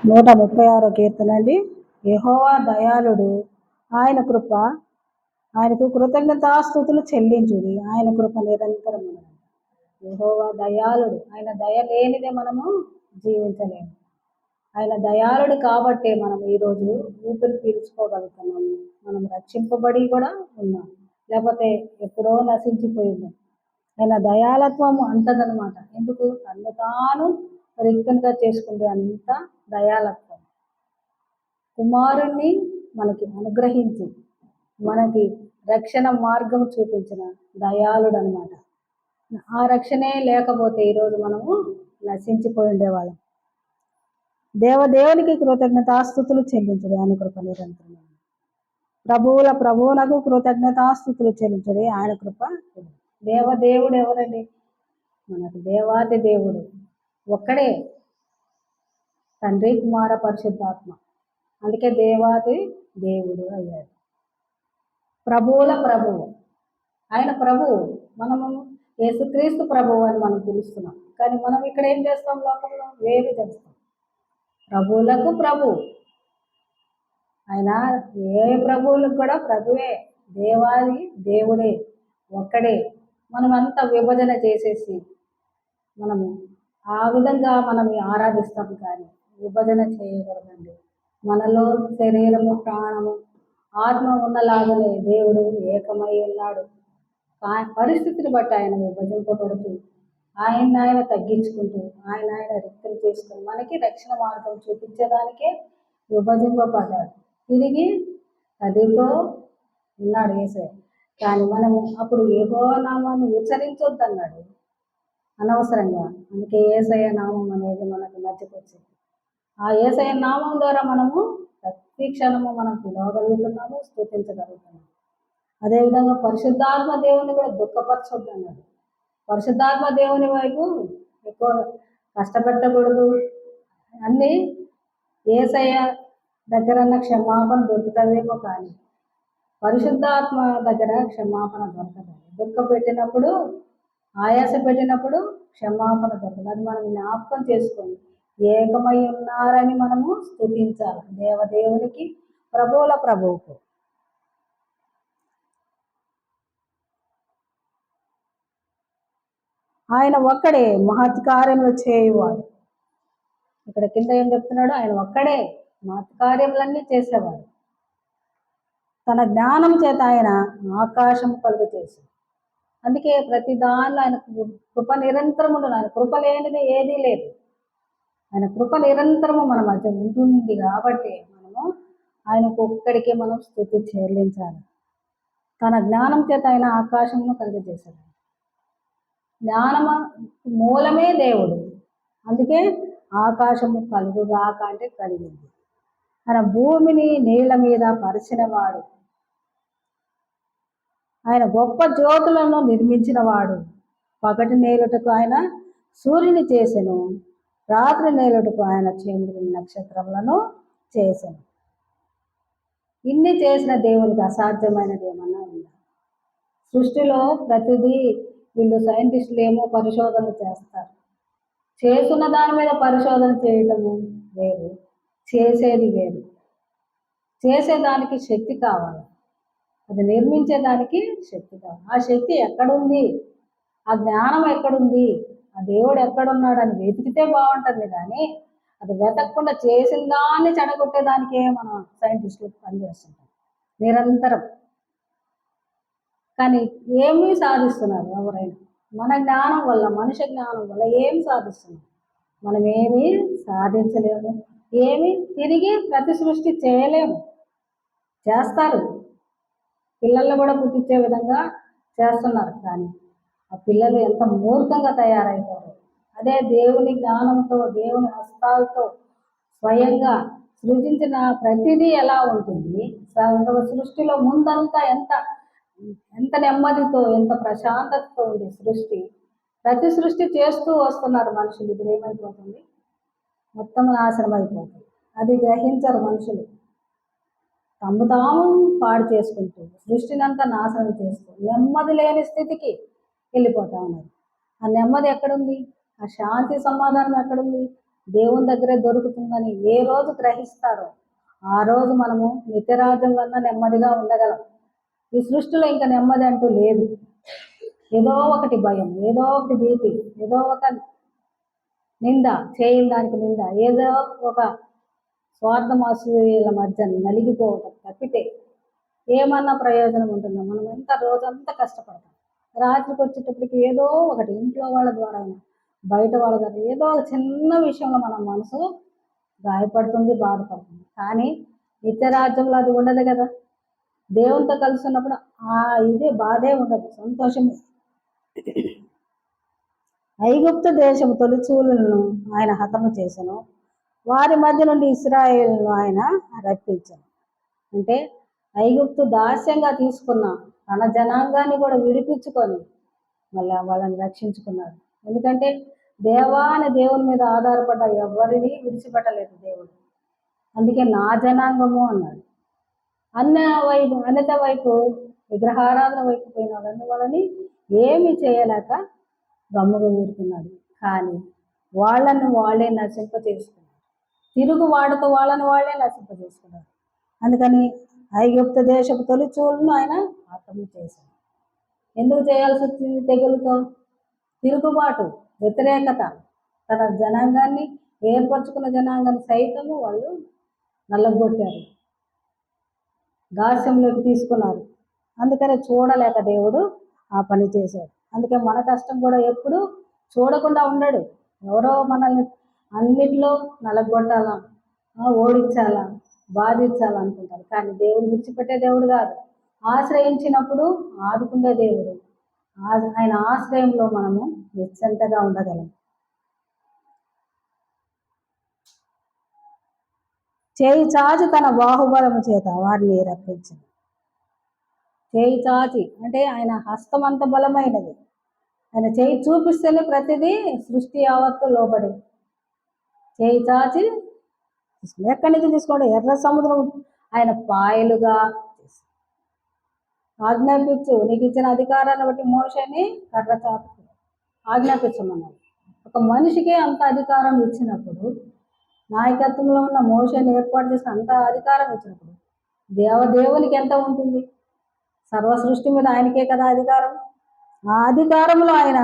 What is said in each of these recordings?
136 కీర్తన అండి. యెహోవా దయాళుడు, ఆయన కృప, ఆయనకు కృతజ్ఞతాస్తుతులు చెల్లించుడి, ఆయన కృప నిరంతరం. యెహోవా దయాళుడు, ఆయన దయ లేనిదే మనము జీవించలేము. ఆయన దయాళుడు కాబట్టే మనం ఈరోజు ఊపిరి పీల్చుకోగలుగుతున్నాము. మనం రక్షింపబడి కూడా ఉన్నాం, లేకపోతే ఎప్పుడో నశించిపోయింది. ఆయన దయాళత్వము అంతదనమాట. ఎందుకు? తను తాను రిక్తనుగా చేసుకుంటే అంత దయాళత్వం. కుమారుణ్ణి మనకి అనుగ్రహించి మనకి రక్షణ మార్గం చూపించిన దయాళుడు అనమాట. ఆ రక్షణే లేకపోతే ఈరోజు మనము నశించిపోయి ఉండేవాళ్ళం. దేవదేవునికి కృతజ్ఞతాస్తుతులు చెల్లించుడి, ఆయన కృప నిరంతరం. ప్రభువుల ప్రభువునకు కృతజ్ఞతాస్తుతులు చెల్లించుడి, ఆయన కృప. దేవదేవుడు ఎవరండి? మనకు దేవాది దేవుడు ఒక్కడే, తండ్రి కుమార పరిశుద్ధాత్మ. అందుకే దేవాది దేవుడు అయ్యాడు. ప్రభువుల ప్రభువు, ఆయన ప్రభువు. మనము యేసుక్రీస్తు ప్రభువు అని మనం పిలుస్తున్నాం, కానీ మనం ఇక్కడ ఏం చేస్తాం? లోకంలో వేరు చేస్తాం. ప్రభువులకు ప్రభు, ఆయన ఏ ప్రభువులకు కూడా ప్రభువే, దేవాది దేవుడే, ఒక్కడే. మనం అంతా విభజన చేసేసి మనము ఆ విధంగా మనం ఆరాధిస్తాం, కానీ విభజన చేయకూడదండి. మనలో శరీరము, ప్రాణము, ఆత్మ ఉన్నలాగనే దేవుడు ఏకమై ఉన్నాడు. పరిస్థితిని బట్టి ఆయన విభజింపబడుతూ ఆయన తగ్గించుకుంటూ ఆయన రిక్తులు చేసుకుని మనకి రక్షణ మార్గం చూపించడానికే విభజింపబడ్డాడు. తిరిగి అదితో ఉన్నాడు యేసయ్య. కానీ మనము అప్పుడు యెహోవా నామాన్ని ఉచ్చరించొద్దన్నాడు అనవసరంగా. అందుకే యేసయ్య నామం అనేది మనకు మర్చిపోయింది. ఆ యేసయ్య నామం ద్వారా మనము ప్రతి క్షణము మనం పిలవగలుగుతున్నాము, స్తుతించగలుగుతున్నాము. అదేవిధంగా పరిశుద్ధాత్మ దేవుని కూడా దుఃఖపరచొద్దు అన్నాడు. పరిశుద్ధాత్మ దేవుని వైపు ఎక్కువ కష్టపెట్టకూడదు. అన్నీ యేసయ్య దగ్గరన్న క్షమాపణ దొరుకుతుందేమో, కానీ పరిశుద్ధాత్మ దగ్గర క్షమాపణ దొరకదు. దుఃఖపెట్టినప్పుడు, ఆయాస పెట్టినప్పుడు క్షమాపణ దొరకదు. అది మనం జ్ఞాపకం చేసుకొని ఏకమై ఉన్నారని మనము స్తుతించాలి దేవదేవునికి, ప్రభువుల ప్రభువుకు. ఆయన ఒక్కడే మహత్కార్యములు చేయువాడు. ఇక్కడ కింద ఏం చెప్తున్నాడు? ఆయన ఒక్కడే మహత్కార్యములన్నీ చేసేవాడు. తన జ్ఞానం చేత ఆయన ఆకాశం కలుగు చేశాడు. అందుకే ప్రతి దానిలో ఆయన కృప నిరంతరం ఉండదు. ఆయన కృప లేనిది ఏదీ లేదు. ఆయన కృప నిరంతరము మన మధ్య ఉంటుంది కాబట్టి మనము ఆయనకు ఒక్కడికే మనం స్తుతి చెల్లించాలి. తన జ్ఞానం చేత ఆయన ఆకాశమును కలుగజేశాడు. జ్ఞానము మూలమే దేవుడు. అందుకే ఆకాశము కలుగుగాక అంటే కలిగింది. ఆయన భూమిని నీళ్ల మీద పరిచినవాడు, ఆయన గొప్ప జ్యోతులను నిర్మించిన వాడు. పగటి నేలుటకు ఆయన సూర్యుని చేసెను, రాత్రి నేలుటకు ఆయన చంద్రుని నక్షత్రములను చేసెను. ఇన్ని చేసిన దేవునికి అసాధ్యమైనది ఏమన్నా ఉందా? సృష్టిలో ప్రతిదీ వీళ్ళు సైంటిస్టులు ఏమో పరిశోధన చేస్తారు. చేస్తున్న దాని మీద పరిశోధన చేయటము వేరు, చేసేది వేరు. చేసేదానికి శక్తి కావాలి, అది నిర్మించేదానికి శక్తి కావాలి. ఆ శక్తి ఎక్కడుంది? ఆ జ్ఞానం ఎక్కడుంది? ఆ దేవుడు ఎక్కడున్నాడు అని వెతికితే బాగుంటుంది, కానీ అది వెతకకుండా చేసిన దాన్ని చెడగొట్టేదానికే మనం సైంటిస్టులు పనిచేస్తుంటాం నిరంతరం. కానీ ఏమీ సాధిస్తున్నారు ఎవరైనా? మన జ్ఞానం వల్ల, మనిషి జ్ఞానం వల్ల ఏం సాధిస్తున్నాం? మనం ఏమీ సాధించలేము, ఏమీ తిరిగి ప్రతి సృష్టి చేయలేము. చేస్తారు, పిల్లల్ని కూడా పుట్టించే విధంగా చేస్తున్నారు, కానీ ఆ పిల్లలు ఎంత మూర్ఖంగా తయారవుతారు. అదే దేవుని జ్ఞానంతో, దేవుని హస్తాలతో స్వయంగా సృజించిన ప్రతిదీ ఎలా ఉంటుంది? సృష్టిలో ముందంతా ఎంత నెమ్మదితో, ఎంత ప్రశాంతతతో ఉంది సృష్టి. ప్రతి సృష్టి చేస్తూ వస్తున్నారు మనుషులు. ఇప్పుడు ఏమైపోతుంది? మొత్తం నాశనం అయిపోతుంది. అది గ్రహించరు మనుషులు. తాము పాడు చేసుకుంటూ సృష్టిని అంతా నాశనం చేస్తూ నెమ్మది లేని స్థితికి వెళ్ళిపోతా ఉన్నారు. ఆ నెమ్మది ఎక్కడుంది? ఆ శాంతి సమాధానం ఎక్కడుంది? దేవుని దగ్గరే దొరుకుతుందని ఏ రోజు గ్రహిస్తారో ఆ రోజు మనము నిత్యరాజ్యం వల్ల నెమ్మదిగా ఉండగలం. ఈ సృష్టిలో ఇంకా నెమ్మది అంటూ లేదు. ఏదో ఒకటి భయం, ఏదో ఒకటి భీతి, ఏదో ఒక నింద, చేయని దానికి నింద, ఏదో ఒక స్వార్థమాసుల మధ్య నలిగిపోవటం తప్పితే ఏమన్నా ప్రయోజనం ఉంటుందో? మనం ఎంత రోజంతా కష్టపడతాం, రాత్రికి వచ్చేటప్పటికి ఏదో ఒకటి ఇంట్లో వాళ్ళ ద్వారా బయట వాళ్ళ ద్వారా ఏదో ఒక చిన్న విషయంలో మన మనసు గాయపడుతుంది, బాధపడుతుంది. కానీ నిత్యరాజ్యంలో అది ఉండదు కదా. దేవునితో కలిసి ఉన్నప్పుడు ఇదే బాధే ఉండదు, సంతోషమే. ఐగుప్తు దేశము తొలిచూలను ఆయన హతము చేసెను, వారి మధ్య నుండి ఇశ్రాయేలును ఆయన రప్పించాను. అంటే ఐగుప్తు దాస్యంగా తీసుకున్న తన జనాంగాన్ని కూడా విడిపించుకొని మళ్ళీ వాళ్ళని రక్షించుకున్నాడు. ఎందుకంటే దేవుని మీద ఆధారపడ్డ ఎవరిని విడిచిపెట్టలేదు దేవుడు. అందుకే నా జనాంగము అన్నాడు. అన్యత వైపు విగ్రహారాధన వైపు పోయిన వాళ్ళని ఏమి చేయలేక గమ్ముగా ఊరుకున్నాడు. కానీ వాళ్ళను వాళ్ళే నశింపజేసుకున్నారు, తిరుగు వాడుతూ వాళ్ళని వాళ్ళే నశింపజేసుకున్నారు. అందుకని ఐగుప్తు దేశపు తొలిచూలను ఆయన హతము చేశాడు. ఎందుకు చేయాల్సి వచ్చింది? తెగులుతో తిరుగుబాటు, వ్యతిరేకత. తన జనాంగాన్ని, ఏర్పరచుకున్న జనాంగాన్ని సైతము వాళ్ళు నల్లగొట్టారు, దాస్యంలోకి తీసుకున్నారు. అందుకని చూడలేక దేవుడు ఆ పని చేశాడు. అందుకే మన కష్టం కూడా ఎప్పుడు చూడకుండా ఉండడు. ఎవరో మనల్ని అన్నిట్లో నలగొట్టాలా, ఓడించాలా, బాధించాలా అనుకుంటారు. కానీ దేవుడు విడిచిపెట్టే దేవుడు కాదు. ఆశ్రయించినప్పుడు ఆదుకునే దేవుడు. ఆయన ఆశ్రయంలో మనము నిశ్చింతగా ఉండగలం. చేయి చాచి తన బాహుబలము చేత వారిని రప్పించింది. చేయి చాచి అంటే ఆయన హస్తం అంత బలమైనది. ఆయన చేయి చూపిస్తేనే ప్రతిదీ సృష్టి యావత్తు లోబడి. చేయి చాచి ఎక్కడి నుంచి తీసుకోండి? ఎర్ర సముద్రం ఆయన పాయలుగా ఆజ్ఞాపించు, నీకు ఇచ్చిన అధికారాన్ని బట్టి మోషేని కర్ర చాపు ఆజ్ఞాపించమన్నాడు. ఒక మనిషికే అంత అధికారం ఇచ్చినప్పుడు, నాయకత్వంలో ఉన్న మోషేని ఏర్పాటు చేసిన అంత అధికారం ఇచ్చినప్పుడు దేవునికి ఎంత ఉంటుంది? సర్వ సృష్టి మీద ఆయనకే కదా అధికారం. ఆ అధికారంలో ఆయన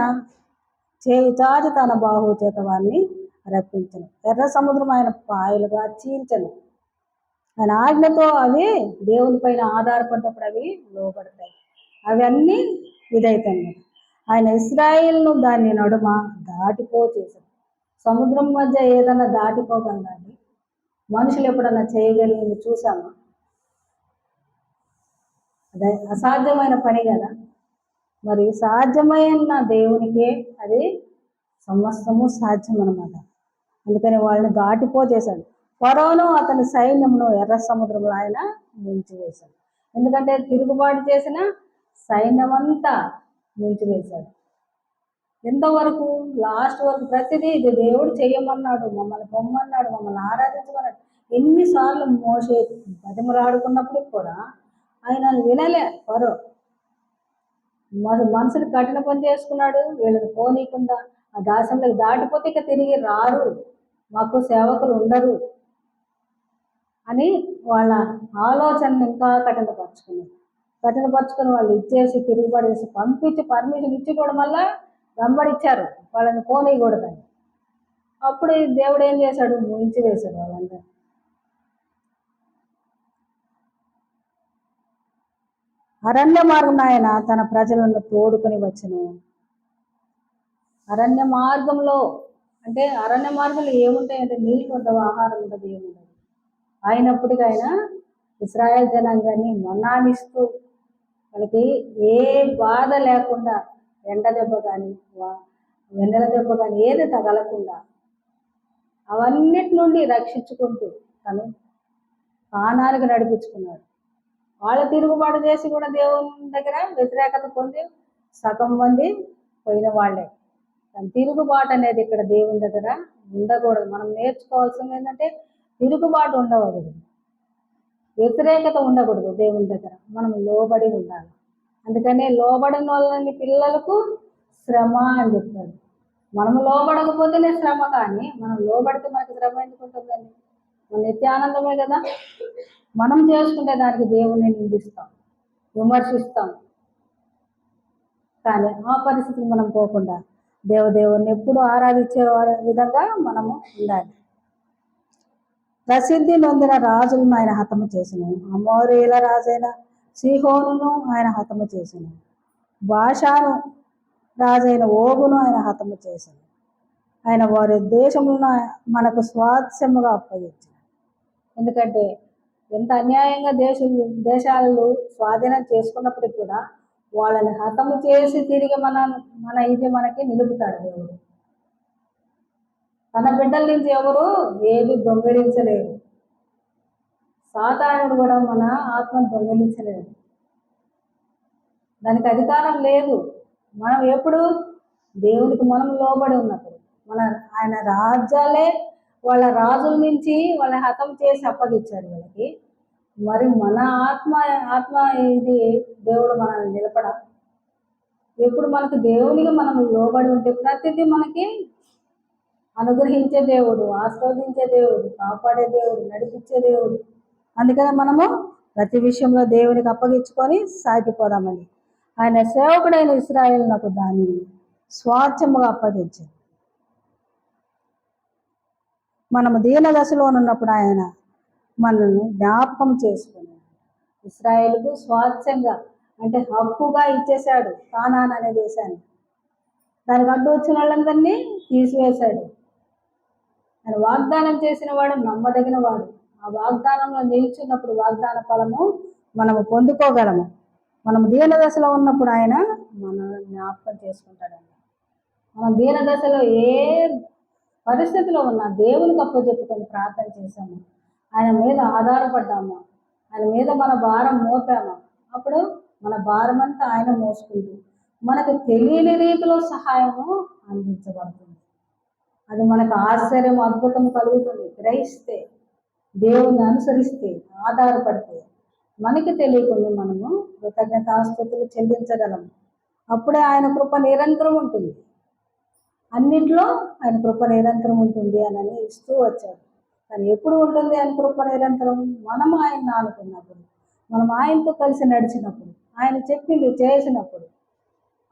చేయి చాచి తన బాహు చేత వారిని రప్పించను. ఎర్ర సముద్రం ఆయన పాయలుగా చీల్చను. ఆయన ఆజ్ఞతో అవి దేవుని పైన ఆధారపడ్డప్పుడు అవి లోపడతాయి. అవన్నీ ఇదైతాయి. ఆయన ఇశ్రాయేలును దాన్ని నడుమ దాటిపోచేశాడు. సముద్రం మధ్య ఏదన్నా దాటిపోగలదండి? మనుషులు ఎప్పుడన్నా చేయగలిగింది చూసామా? అదే అసాధ్యమైన పని కదా. మరి సాధ్యమైన దేవునికే అది సమస్తము సాధ్యం అన్నమాట. అందుకని వాళ్ళని దాటిపోచేశాడు. ఫరోను అతని సైన్యమును ఎర్ర సముద్రంలో ఆయన ముంచివేశాడు. ఎందుకంటే తిరుగుబాటు చేసిన సైన్యమంతా ముంచివేశాడు. ఎంతవరకు? లాస్ట్ వరకు ప్రతిదీ ఇది దేవుడు చేయమన్నాడు, మమ్మల్ని పొమ్మన్నాడు, మమ్మల్ని ఆరాధించమన్నాడు. ఎన్నిసార్లు మోసే బతిమలాడుకున్నప్పుడు కూడా ఆయన వినలే. ఫరో మనసుని కఠిన పని చేసుకున్నాడు. వీళ్ళని పోనీయకుండా ఆ దాసంలోకి దాటిపోతే ఇక తిరిగి రారు, మాకు సేవకులు ఉండరు అని వాళ్ళ ఆలోచనని ఇంకా కఠినపరుచుకుని వాళ్ళు ఇచ్చేసి తిరుగుబాటు చేసి పంపించి పర్మిషన్ ఇచ్చి కూడా మళ్ళా వెంబడిచ్చారు వాళ్ళని పోనీయకూడదని. అప్పుడు దేవుడు ఏం చేశాడు? ముంచి వేశాడు వాళ్ళందరూ. అరణ్య మార్గం ఆయన తన ప్రజలను తోడుకొని వచ్చును. అరణ్య మార్గంలో అంటే అరణ్య మార్గంలో ఏముంటాయంటే నీళ్ళు ఉండవు, ఆహారం ఉండదు, ఏముండదు. అయినప్పటికీ ఆయన ఇశ్రాయేల్ జనాంగాన్ని మన్నానిస్తూ వాళ్ళకి ఏ బాధ లేకుండా ఎండ దెబ్బ కానీ వెన్నెల దెబ్బ కానీ ఏది తగలకుండా అవన్నిటి నుండి రక్షించుకుంటూ తను ప్రాణానికి నడిపించుకున్నాడు. వాళ్ళ తిరుగుబాటు చేసి కూడా దేవుని దగ్గర వ్యతిరేకత పొంది సగం మంది పోయిన వాళ్ళే. కానీ తిరుగుబాటు అనేది ఇక్కడ దేవుని దగ్గర ఉండకూడదు. మనం నేర్చుకోవాల్సింది ఏంటంటే తిరుగుబాటు ఉండకూడదు, వ్యతిరేకత ఉండకూడదు. దేవుని దగ్గర మనం లోబడి ఉండాలి. అందుకనే లోబడిన వాళ్ళని పిల్లలకు శ్రమ అని చెప్తాడు. మనము లోబడకపోతేనే శ్రమ, కానీ మనం లోబడితే మనకి శ్రమ ఎందుకు ఉంటుందండి? మన నిత్యానందమే కదా. మనం చేసుకుంటే దానికి దేవుని నిందిస్తాం, విమర్శిస్తాం. కానీ ఆ పరిస్థితికి మనం పోకుండా దేవుని ఎప్పుడు ఆరాధించే విధంగా మనము ఉండాలి. ప్రసిద్ధి నొందిన రాజులను ఆయన హతము చేసెను. అమోరీల రాజైన సీహోనును ఆయన హతము చేసెను. బాషాను రాజైన ఓగును ఆయన హతము చేసెను. ఆయన వారి దేశములను మనకు స్వాస్యముగా అప్పగించారు. ఎందుకంటే ఎంత అన్యాయంగా దేశాలు స్వాధీనం చేసుకున్నప్పటికీ కూడా వాళ్ళని హతము చేసి తిరిగి మన ఇది మనకి నిలుపుతాడు దేవుడు. తన బిడ్డల నుంచి ఎవరు ఏది దొంగిలించలేరు. సాతానుడు కూడా మన ఆత్మను దొంగిలించలేడు, దానికి అధికారం లేదు. మనం ఎప్పుడు దేవునికి మనం లోబడి ఉన్నప్పుడు ఆయన రాజ్యాలే వాళ్ళ రాజుల నుంచి వాళ్ళ హతం చేసి అప్పగించాడు వీళ్ళకి. మరి మన ఆత్మ ఇది దేవుడు మనల్ని నిలపడ. ఎప్పుడు మనకు దేవునికి మనం లోబడి ఉంటే ప్రతిదీ మనకి అనుగ్రహించే దేవుడు, ఆస్వాదించే దేవుడు, కాపాడే దేవుడు, నడిపించే దేవుడు. అందుకని మనము ప్రతి విషయంలో దేవునికి అప్పగించుకొని సాగిపోదామని ఆయన సేవకుడైన ఇశ్రాయేలునకు దానిని స్వార్థముగా అప్పగించాడు. మనము దీన దశలో ఉన్నప్పుడు ఆయన మనల్ని జ్ఞాపకం చేసుకున్నాడు. ఇశ్రాయేలుకు స్వార్థంగా అంటే హక్కుగా ఇచ్చేశాడు కానాన్ అనే దేశాన్ని. దానికి అడ్డు వచ్చిన వాళ్ళందరినీ తీసివేశాడు. ఆయన వాగ్దానం చేసిన వాడు నమ్మదగిన వాడు. ఆ వాగ్దానంలో నిలిచినప్పుడు వాగ్దాన ఫలము మనము పొందుకోగలము. మనం దీన దశలో ఉన్నప్పుడు ఆయన మన జ్ఞాపకం చేసుకుంటాడండి. మనం దీన దశలో ఏ పరిస్థితిలో ఉన్నా దేవునికి అప్పచెప్పుకొని ప్రార్థన చేశాము, ఆయన మీద ఆధారపడ్డాము, ఆయన మీద మన భారం మోపాము, అప్పుడు మన భారం అంతా ఆయన మోసుకుంటూ మనకు తెలియని రీతిలో సహాయము అందించబడుతుంది. అది మనకు ఆశ్చర్యం, అద్భుతం కలుగుతుంది. గ్రహిస్తే, దేవుని అనుసరిస్తే, ఆధారపడితే మనకి తెలియకుండా మనము కృతజ్ఞతాస్తుతులు చెల్లించగలము. అప్పుడే ఆయన కృప నిరంతరం ఉంటుంది. అన్నింటిలో ఆయన కృప నిరంతరం ఉంటుంది అని ఇస్తూ వచ్చాడు. కానీ ఎప్పుడు ఉంటుంది ఆయన కృప నిరంతరం? మనం ఆయన్ని ఆనుకున్నప్పుడు, మనం ఆయనతో కలిసి నడిచినప్పుడు, ఆయన చెప్పింది చేసినప్పుడు,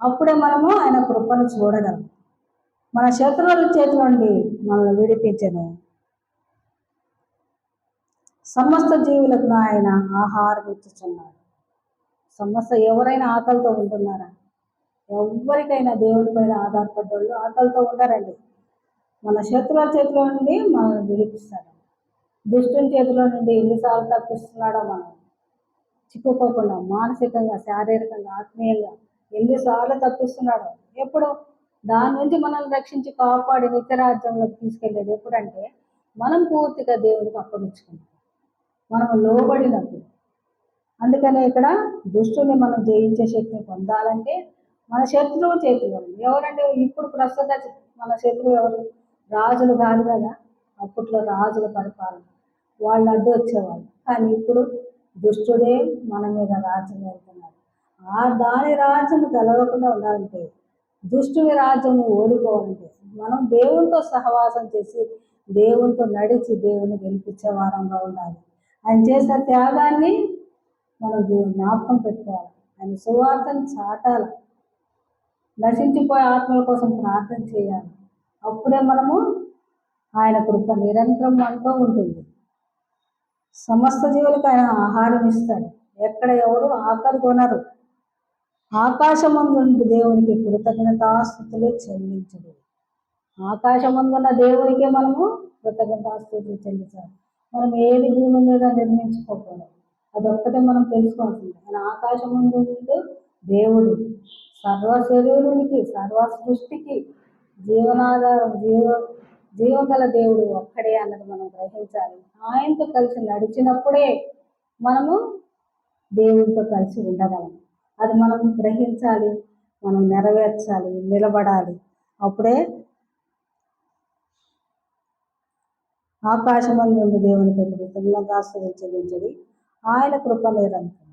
అప్పుడే మనము ఆయన కృపను చూడగలం. మన శత్రువుల చేతి నుండి మనల్ని విడిపించను. సమస్త జీవులకు ఆయన ఆహారం ఇచ్చుచున్నాడు. ఎవరైనా ఆకలితో ఉంటున్నారా? ఎవరికైనా దేవుని పైన ఆధారపడ్డోళ్ళు ఆకలితో ఉండరండి. మన శత్రువుల చేతిలో నుండి మనల్ని విడిపిస్తాడు. దుష్టుని చేతిలో నుండి ఎన్నిసార్లు తప్పిస్తున్నాడో మనం చిక్కుకోకుండా మానసికంగా, శారీరకంగా, ఆత్మీయంగా ఎన్నిసార్లు తప్పిస్తున్నాడో. ఎప్పుడు దాని నుంచి మనల్ని రక్షించి కాపాడి నిత్యరాజ్యంలోకి తీసుకెళ్ళేది ఎప్పుడంటే మనం పూర్తిగా దేవుడికి అప్పగించుకుంటాం, మనం లోబడినప్పుడు. అందుకనే ఇక్కడ దుష్టుని మనం జయించే శక్తిని పొందాలంటే మన శత్రువు చేతిలో ఎవరంటే ఇప్పుడు ప్రస్తుత మన శత్రువు ఎవరు? రాజులు కాదు కదా. అప్పట్లో రాజుల పరిపాలన, వాళ్ళు అడ్డు వచ్చేవాళ్ళు. కానీ ఇప్పుడు దుష్టుడే మన మీద రాజ్యం వెళ్తున్నాడు. దాని రాజ్యం గెలవకుండా ఉండాలంటే, దుష్టుని రాజ్యం ఓడిపోవాలంటే మనం దేవునితో సహవాసం చేసి, దేవునితో నడిచి దేవుని గెలిపించే వారంగా ఉండాలి. ఆయన చేసిన త్యాగాన్ని మనం జ్ఞాపకం పెట్టుకోవాలి. ఆయన సువార్తను చాటాలి. నశించిపోయే ఆత్మల కోసం ప్రార్థన చేయాలి. అప్పుడే మనము ఆయన కృప నిరంతరం మనతో ఉంటుంది. సమస్త జీవులకు ఆయన ఆహారం ఇస్తాడు. ఎక్కడ ఎవరు ఆకలి కొనరు. ఆకాశమందున్న దేవునికి కృతజ్ఞతాస్తుతులు చెల్లించడు. ఆకాశమందున్న దేవునికే మనము కృతజ్ఞతాస్తుతులు చెల్లించాలి. మనం ఏది భూమి మీద నిర్మించుకోకూడదు. అదొక్కటే మనం తెలుసుకోవాల్సింది. ఆయన ఆకాశమందు దేవుడు, సర్వ శరీరునికి, సర్వ సృష్టికి జీవనాధారం, జీవగల దేవుడు ఒక్కడే అన్నది మనం గ్రహించాలి. ఆయనతో కలిసి నడిచినప్పుడే మనము దేవుడితో కలిసి ఉండగలం. అది మనం గ్రహించాలి, మనం నెరవేర్చాలి, నిలబడాలి. అప్పుడే ఆకాశమందు దేవునికి కృతజ్ఞతాస్తుతులు చెల్లించడి. ఆయన కృప నిరంతరం.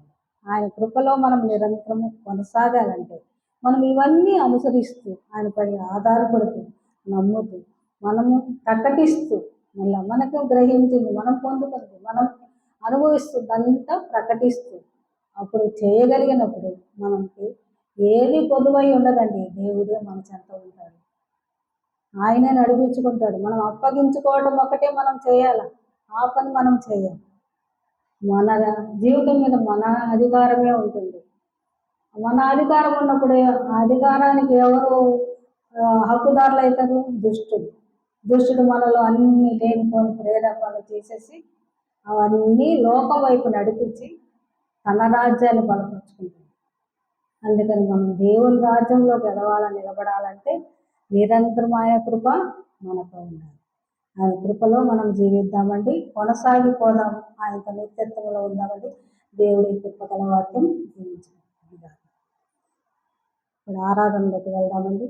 ఆయన కృపలో మనం నిరంతరము కొనసాగాలంటే మనం ఇవన్నీ అనుసరిస్తూ, ఆయన పైన ఆధారపడుతూ, నమ్ముతూ మనము ప్రకటిస్తూ మళ్ళీ మనకు గ్రహించింది మనం పొందుకుంది మనం అనుభవిస్తుందంతా ప్రకటిస్తూ అప్పుడు చేయగలిగినప్పుడు మనకి ఏది పొదువై ఉండదండి. దేవుడే మన చెంత ఉంటాడు, ఆయనే నడిపించుకుంటాడు. మనం అప్పగించుకోవడం ఒకటే మనం చేయాలి, ఆ పని మనం చేయాలి. మన జీవితం మీద మన అధికారమే ఉంటుంది. మన అధికారం ఉన్నప్పుడు ఆ అధికారానికి ఎవరు హక్కుదారులు అవుతారు? దుష్టుడు. దుష్టుడు మనలో అన్ని లేనిపోని ప్రేరేపణలు చేసేసి అవన్నీ లోకం వైపు నడిపించి తన రాజ్యాన్ని బలపరుచుకుంటాడు. అందుకని మనం దేవుని రాజ్యంలో గెలవాలని నిలబడాలంటే నిరంతరం ఆయన కృప మనతో ఉండాలి. ఆయన కృపలో మనం జీవిద్దామండి, కొనసాగిపోదాం, ఆయనతో నిత్యత్వంలో ఉందామండి. దేవుడి కృపగల వాక్యం జీవించాలి. ఇప్పుడు ఆరాధనలోకి వెళ్దామండి.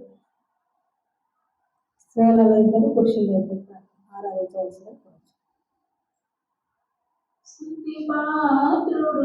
స్త్రీల ఇద్దరు పురుషులు ఇద్దరు ఆరాధించవలసిన స్తోత్రారుడు స్తుతి పాత్రుడు